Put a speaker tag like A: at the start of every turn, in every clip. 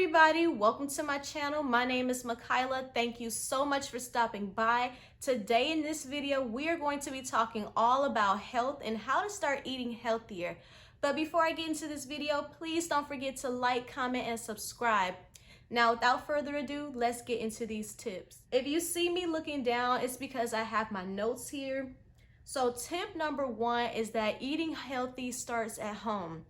A: everybody, welcome to my channel. My name is Makayla. Thank you so much for stopping by. Today in this video, we are going to be talking all about health and how to start eating healthier. But before I get into this video, please don't forget to like, comment, and subscribe. Now, without further ado, let's get into these tips. If you see me looking down, it's because I have my notes here. So tip number one is that eating healthy starts at home.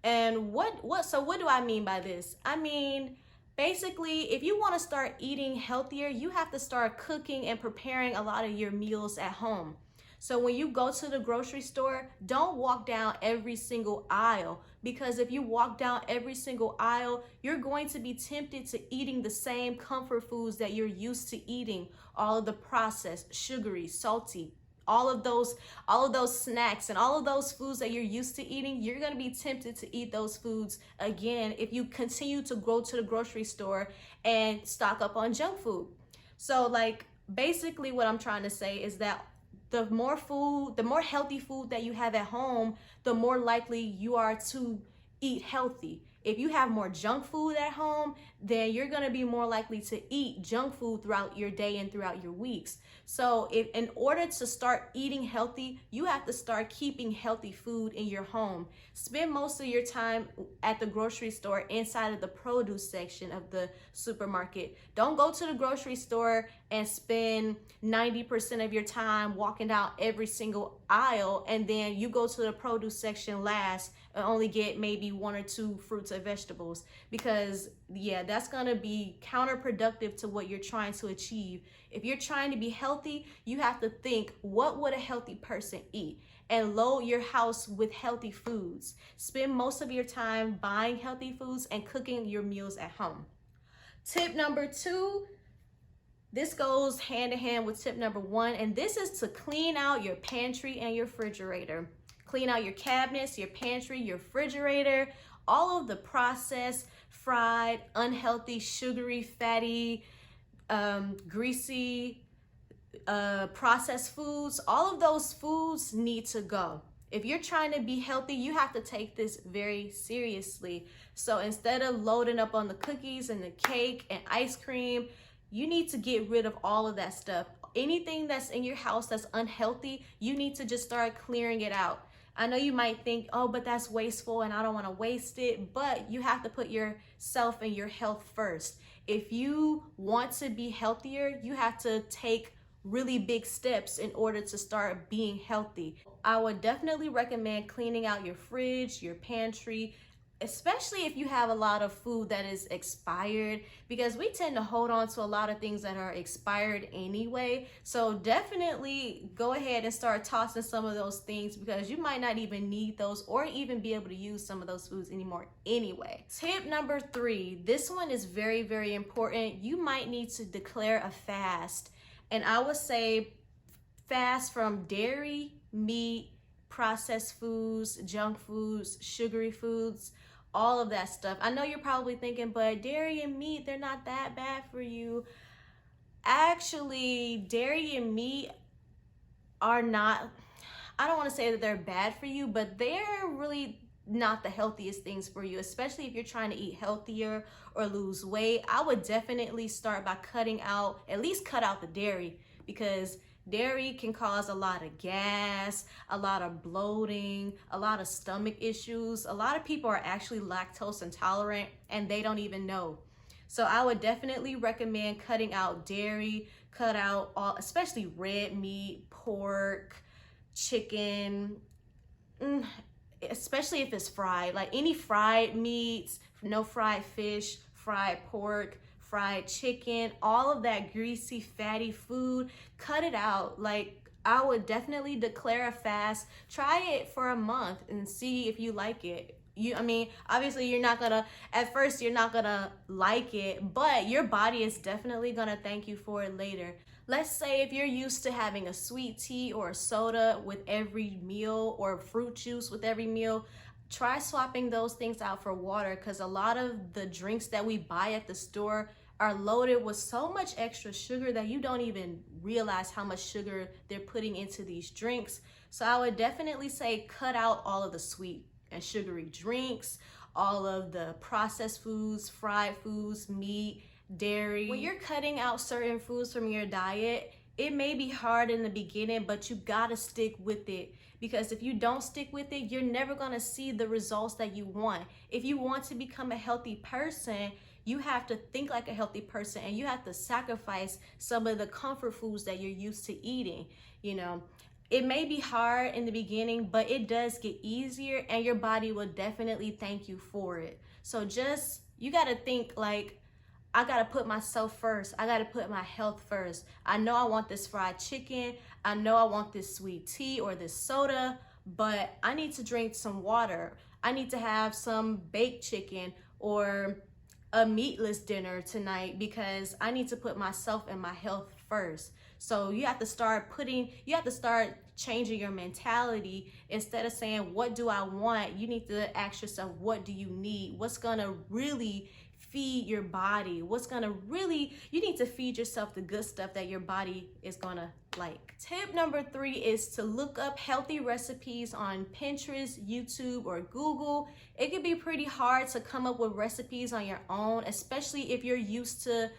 A: And what do I mean by this? I mean, basically, if you want to start eating healthier, you have to start cooking and preparing a lot of your meals at home. So when you go to the grocery store, don't walk down every single aisle, because if you walk down every single aisle, you're going to be tempted to eating the same comfort foods that you're used to eating, all of the processed, sugary, salty, all of those snacks and all of those foods that you're used to eating. You're going to be tempted to eat those foods again if you continue to go to the grocery store and stock up on junk food. So basically what I'm trying to say is that the more healthy food that you have at home, the more likely you are to eat healthy. If you have more junk food at home, then you're going to be more likely to eat junk food throughout your day and throughout your weeks. So in order to start eating healthy, you have to start keeping healthy food in your home. Spend most of your time at the grocery store inside of the produce section of the supermarket. Don't go to the grocery store and spend 90% of your time walking down every single aisle, and then you go to the produce section last and only get maybe one or two fruits or vegetables, because that's going to be counterproductive to what you're trying to achieve. If you're trying to be healthy, you have to think, what would a healthy person eat? And load your house with healthy foods. Spend most of your time buying healthy foods and cooking your meals at home. Tip number two, this goes hand in hand with tip number one, and this is to clean out your pantry and your refrigerator. Clean out your cabinets, your pantry, your refrigerator, all of the processed, fried, unhealthy, sugary, fatty, greasy, processed foods. All of those foods need to go. If you're trying to be healthy, you have to take this very seriously. So instead of loading up on the cookies and the cake and ice cream, you need to get rid of all of that stuff. Anything that's in your house that's unhealthy, you need to just start clearing it out. I know you might think, oh, but that's wasteful and I don't want to waste it, but you have to put yourself and your health first. If you want to be healthier, you have to take really big steps in order to start being healthy. I would definitely recommend cleaning out your fridge, your pantry, especially if you have a lot of food that is expired, because we tend to hold on to a lot of things that are expired anyway. So definitely go ahead and start tossing some of those things, because you might not even need those or even be able to use some of those foods anymore anyway. Tip number three, this one is very, very important. You might need to declare a fast, and I would say fast from dairy, meat, processed foods, junk foods, sugary foods, all of that stuff. I know you're probably thinking, but dairy and meat, they're not that bad for you. Actually, dairy and meat are not, I don't want to say that they're bad for you, but they're really not the healthiest things for you, especially if you're trying to eat healthier or lose weight. I would definitely start by at least cut out the dairy, because dairy can cause a lot of gas, a lot of bloating, a lot of stomach issues. A lot of people are actually lactose intolerant and they don't even know. So I would definitely recommend cutting out dairy, cut out especially red meat, pork, chicken, especially if it's fried, like any fried meats, no fried fish, fried pork, fried chicken, all of that greasy, fatty food, cut it out. Like, I would definitely declare a fast. Try it for a month and see if you like it. Obviously at first you're not gonna like it, but your body is definitely gonna thank you for it later. Let's say if you're used to having a sweet tea or a soda with every meal, or fruit juice with every meal, try swapping those things out for water, because a lot of the drinks that we buy at the store are loaded with so much extra sugar that you don't even realize how much sugar they're putting into these drinks. So I would definitely say cut out all of the sweet and sugary drinks, all of the processed foods, fried foods, meat, dairy. When you're cutting out certain foods from your diet, it may be hard in the beginning, but you gotta stick with it, because if you don't stick with it, you're never gonna see the results that you want. If you want to become a healthy person, you have to think like a healthy person, and you have to sacrifice some of the comfort foods that you're used to eating. You know, it may be hard in the beginning, but it does get easier, and your body will definitely thank you for it. So just, you gotta think like, I gotta put myself first. I gotta put my health first. I know I want this fried chicken. I know I want this sweet tea or this soda, but I need to drink some water. I need to have some baked chicken or a meatless dinner tonight, because I need to put myself and my health first. So you have to start changing your mentality. Instead of saying, what do I want? You need to ask yourself, what do you need? What's gonna really feed your body? You need to feed yourself the good stuff that your body is gonna like. Tip number 3 is to look up healthy recipes on Pinterest, YouTube, or Google. It can be pretty hard to come up with recipes on your own, especially if you're used to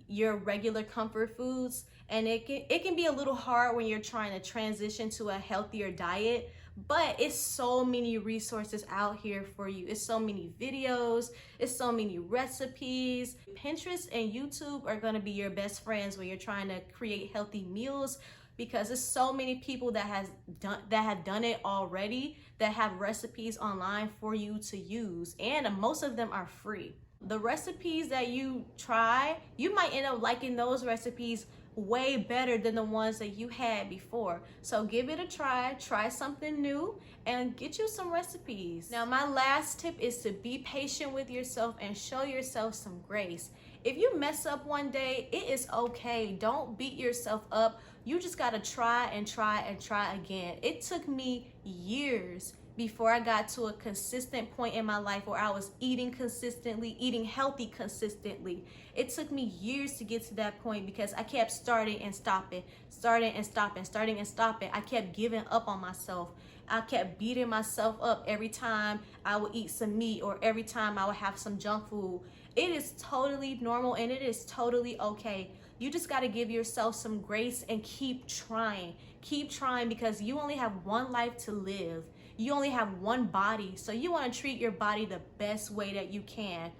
A: your regular comfort foods. And it can be a little hard when you're trying to transition to a healthier diet. But it's so many resources out here for you. It's so many videos, it's so many recipes. Pinterest and YouTube are gonna be your best friends when you're trying to create healthy meals, because there's so many people that have done it already, that have recipes online for you to use, and most of them are free. The recipes that you try, you might end up liking those recipes way better than the ones that you had before. So give it a try something new, and get you some recipes. Now, my last tip is to be patient with yourself and show yourself some grace. If you mess up one day, it is okay. Don't beat yourself up. You just gotta try and try and try again. It took me years before I got to a consistent point in my life where I was eating consistently, eating healthy consistently. It took me years to get to that point, because I kept starting and stopping, starting and stopping, starting and stopping. I kept giving up on myself. I kept beating myself up every time I would eat some meat, or every time I would have some junk food. It is totally normal, and it is totally okay. You just got to give yourself some grace and keep trying. Keep trying, because you only have one life to live. You only have one body, so you want to treat your body the best way that you can.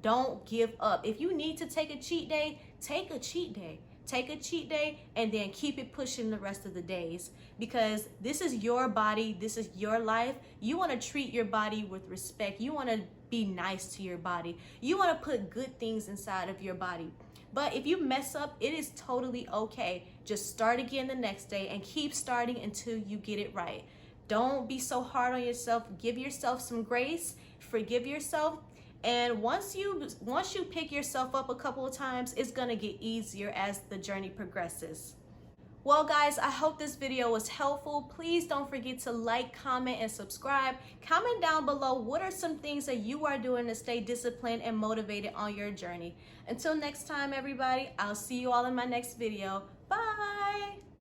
A: Don't give up. If you need to take a cheat day, take a cheat day. Take a cheat day, and then keep it pushing the rest of the days, because this is your body, this is your life. You want to treat your body with respect. You want to be nice to your body. You want to put good things inside of your body. But if you mess up, it is totally okay. Just start again the next day and keep starting until you get it right. Don't be so hard on yourself. Give yourself some grace, forgive yourself. And once you pick yourself up a couple of times, it's gonna get easier as the journey progresses. Well guys, I hope this video was helpful. Please don't forget to like, comment, and subscribe. Comment down below, what are some things that you are doing to stay disciplined and motivated on your journey. Until next time, everybody, I'll see you all in my next video.